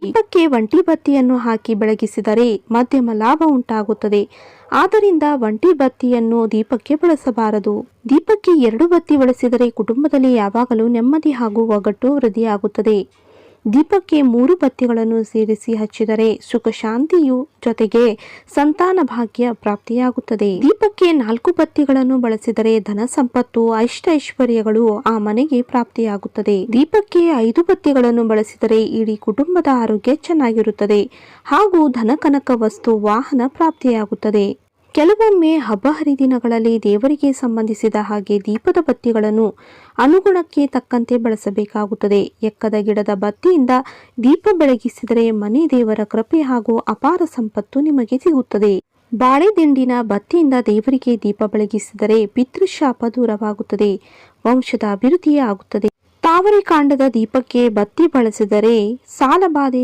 ದೀಪಕ್ಕೆ ಒಂಟಿ ಬತ್ತಿಯನ್ನು ಹಾಕಿ ಬೆಳಗಿಸಿದರೆ ಮಧ್ಯಮ ಲಾಭ ಉಂಟಾಗುತ್ತದೆ. ಆದ್ದರಿಂದ ಒಂಟಿ ಬತ್ತಿಯನ್ನು ದೀಪಕ್ಕೆ ಬಳಸಬಾರದು. ದೀಪಕ್ಕೆ 2 ಬತ್ತಿ ಬಳಸಿದರೆ ಕುಟುಂಬದಲ್ಲಿ ಯಾವಾಗಲೂ ನೆಮ್ಮದಿ ಹಾಗೂ ಒಗ್ಗಟ್ಟು ವೃದ್ಧಿಯಾಗುತ್ತದೆ. ದೀಪಕ್ಕೆ 3 ಬತ್ತಿಗಳನ್ನು ಸೇರಿಸಿ ಹಚ್ಚಿದರೆ ಸುಖ ಶಾಂತಿಯು ಜೊತೆಗೆ ಸಂತಾನ ಭಾಗ್ಯ ಪ್ರಾಪ್ತಿಯಾಗುತ್ತದೆ. ದೀಪಕ್ಕೆ 4 ಬತ್ತಿಗಳನ್ನು ಬಳಸಿದರೆ ಧನ ಸಂಪತ್ತು ಐಶ್ವರ್ಯಗಳು ಆ ಮನೆಗೆ ಪ್ರಾಪ್ತಿಯಾಗುತ್ತದೆ. ದೀಪಕ್ಕೆ 5 ಬತ್ತಿಗಳನ್ನು ಬಳಸಿದರೆ ಇಡೀ ಕುಟುಂಬದ ಆರೋಗ್ಯ ಚೆನ್ನಾಗಿರುತ್ತದೆ ಹಾಗೂ ಧನ ಕನಕ ವಸ್ತು ವಾಹನ ಪ್ರಾಪ್ತಿಯಾಗುತ್ತದೆ. ಕೆಲವೊಮ್ಮೆ ಹಬ್ಬ ಹರಿದಿನಗಳಲ್ಲಿ ದೇವರಿಗೆ ಸಂಬಂಧಿಸಿದ ಹಾಗೆ ದೀಪದ ಬತ್ತಿಗಳನ್ನು ಅನುಗುಣಕ್ಕೆ ತಕ್ಕಂತೆ ಬಳಸಬೇಕಾಗುತ್ತದೆ. ಎಕ್ಕದ ಗಿಡದ ಬತ್ತಿಯಿಂದ ದೀಪ ಬೆಳಗಿಸಿದರೆ ಮನೆ ದೇವರ ಕೃಪೆ ಹಾಗೂ ಅಪಾರ ಸಂಪತ್ತು ನಿಮಗೆ ಸಿಗುತ್ತದೆ. ಬಾಳೆ ದಿಂಡಿನ ಬತ್ತಿಯಿಂದ ದೇವರಿಗೆ ದೀಪ ಬೆಳಗಿಸಿದರೆ ಪಿತೃಶಾಪ ದೂರವಾಗುತ್ತದೆ, ವಂಶದ ಅಭಿವೃದ್ಧಿ ಆಗುತ್ತದೆ. ತಾವರೆ ಕಾಂಡದ ದೀಪಕ್ಕೆ ಬತ್ತಿ ಬಳಸಿದರೆ ಸಾಲಬಾಧೆ